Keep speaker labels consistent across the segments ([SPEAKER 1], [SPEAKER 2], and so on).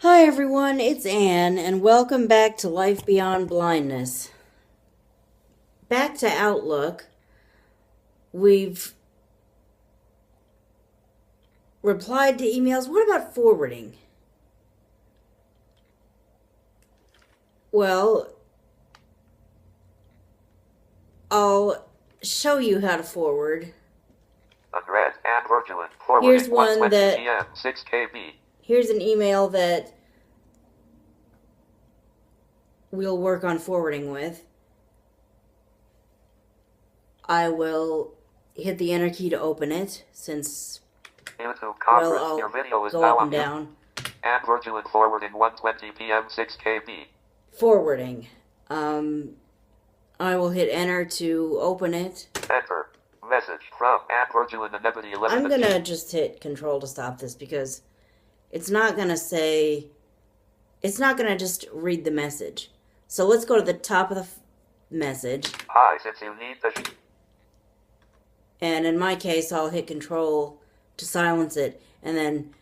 [SPEAKER 1] Hi everyone, it's Anne, and welcome back to Life Beyond Blindness. Back to Outlook, we've replied to emails. What about forwarding? Well, I'll show you how to forward.
[SPEAKER 2] Unread and Virgilin forwarding
[SPEAKER 1] Here's one
[SPEAKER 2] 1:20
[SPEAKER 1] that
[SPEAKER 2] p.m. 6 KB.
[SPEAKER 1] Here's an email that we'll work on forwarding with. I will hit the enter key to open it, since,
[SPEAKER 2] YouTube
[SPEAKER 1] well,
[SPEAKER 2] conference. Your
[SPEAKER 1] I'll
[SPEAKER 2] video is
[SPEAKER 1] go
[SPEAKER 2] now
[SPEAKER 1] up
[SPEAKER 2] on
[SPEAKER 1] and down.
[SPEAKER 2] And Virgilin forwarding 1:20 p.m. 6 KB.
[SPEAKER 1] Forwarding. I will hit enter to open it.
[SPEAKER 2] Enter. Message from and Virgilin Anebity 11.
[SPEAKER 1] I'm gonna just hit control to stop this because it's not gonna just read the message. So let's go to the top of the message.
[SPEAKER 2] Hi, since you need the
[SPEAKER 1] And in my case, I'll hit control to silence it and then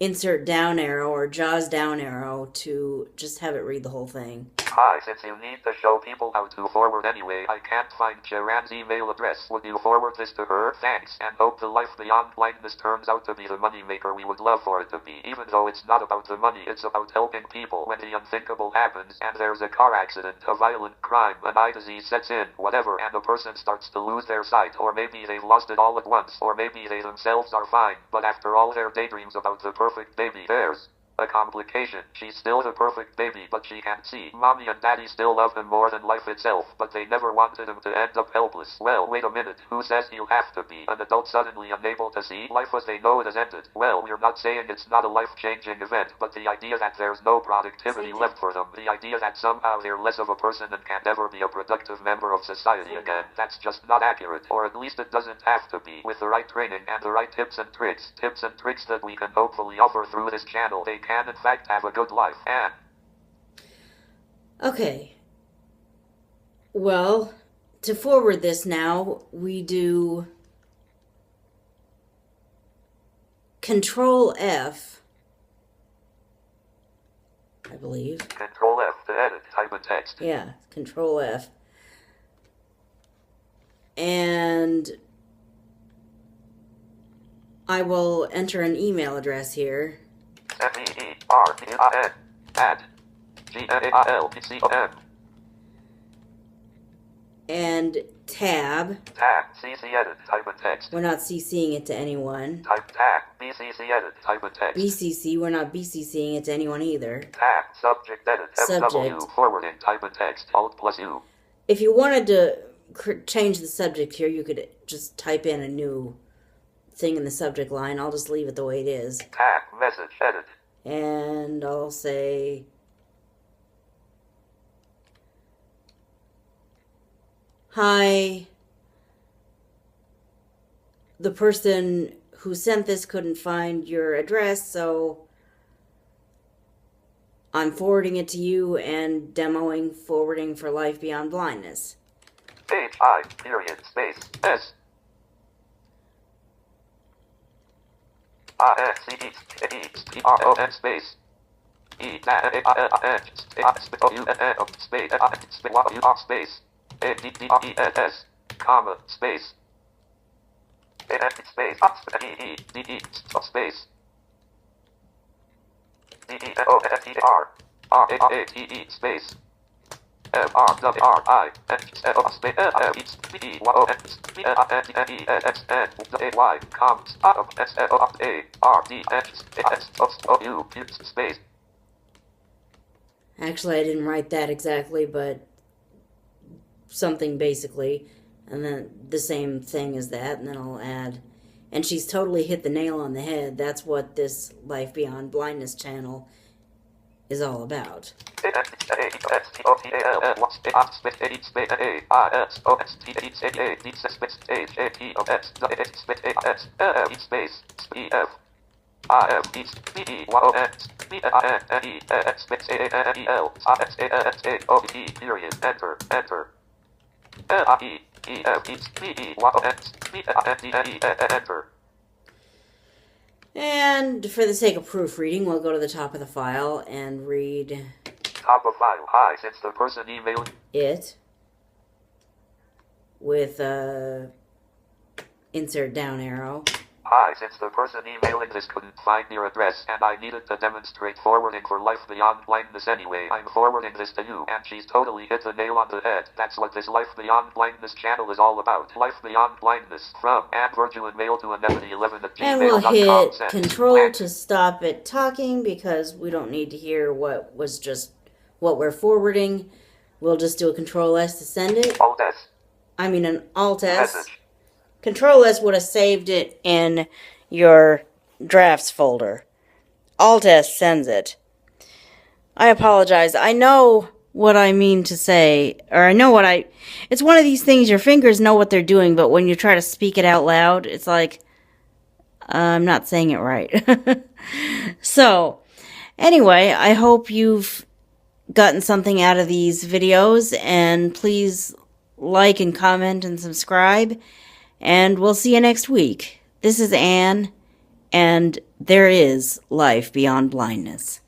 [SPEAKER 1] insert down arrow or JAWS down arrow to just have it read the whole thing.
[SPEAKER 2] Hi, since you need to show people how to forward anyway, I can't find Sharon's email address. Would you forward this to her? Thanks, and hope the Life Beyond Blindness turns out to be the moneymaker we would love for it to be. Even though it's not about the money, it's about helping people when the unthinkable happens, and there's a car accident, a violent crime, an eye disease sets in, whatever, and a person starts to lose their sight, or maybe they've lost it all at once, or maybe they themselves are fine, but after all their daydreams about the perfect baby, there's a complication. She's still the perfect baby, but she can't see. Mommy and Daddy still love him more than life itself, but they never wanted him to end up helpless. Well, wait a minute. Who says he'll have to be? An adult suddenly unable to see? Life as they know it has ended. Well, we're not saying it's not a life-changing event, but the idea that there's no productivity left for them, the idea that somehow they're less of a person and can't ever be a productive member of society again, that's just not accurate. Or at least it doesn't have to be. With the right training and the right tips and tricks that we can hopefully offer through this channel, they can in fact have a good life. And
[SPEAKER 1] Okay. Well, to forward this now, we do Control F, I believe.
[SPEAKER 2] Control F to edit, type in text.
[SPEAKER 1] Yeah, Control F. And I will enter an email address here.
[SPEAKER 2] MEERDIN at GMAILPCOM.
[SPEAKER 1] And tab.
[SPEAKER 2] Tab CC edit, type in text.
[SPEAKER 1] We're not CCing it to anyone.
[SPEAKER 2] Type tab BCC edit, type in text.
[SPEAKER 1] BCC, we're not BCCing it to anyone either.
[SPEAKER 2] Tab subject edit, FW forwarding, type in text, Alt+U.
[SPEAKER 1] If you wanted to change the subject here, you could just type in a new thing in the subject line. I'll just leave it the way it is.
[SPEAKER 2] Tab message edit.
[SPEAKER 1] And I'll say, hi, the person who sent this couldn't find your address, so I'm forwarding it to you and demoing forwarding for Life Beyond Blindness.
[SPEAKER 2] HI period space S INCEPRON space space ADDES comma space space space DEOFTR RAATE space MRWRI space.
[SPEAKER 1] Actually, I didn't write that exactly, but something basically, and then the same thing as that, and then I'll add, and she's totally hit the nail on the head. That's what this Life Beyond Blindness channel is all about.
[SPEAKER 2] Enter. Enter.
[SPEAKER 1] And for the sake of proofreading, we'll go to the top of the file and read
[SPEAKER 2] Top of file. Hi, since the person emailing
[SPEAKER 1] it with a insert down arrow.
[SPEAKER 2] Hi, since the person emailing this couldn't find your address and I needed to demonstrate forwarding for Life Beyond Blindness anyway, I'm forwarding this to you, and she's totally hit the nail on the head. That's what this Life Beyond Blindness channel is all about. Life Beyond Blindness. From Anne Virgin Mail to Anemone11 at
[SPEAKER 1] And we'll
[SPEAKER 2] gmail.com.
[SPEAKER 1] hit Control to stop it talking because we don't need to hear what we're forwarding. We'll just do a Control S to send it.
[SPEAKER 2] Alt S.
[SPEAKER 1] I mean an Alt S.
[SPEAKER 2] Message.
[SPEAKER 1] Control S would have saved it in your drafts folder. Alt S sends it. I apologize. I know what I mean to say, or I know it's one of these things, your fingers know what they're doing, but when you try to speak it out loud, it's like, I'm not saying it right. So, anyway, I hope you've gotten something out of these videos, and please like and comment and subscribe. And we'll see you next week. This is Anne, and there is life beyond blindness.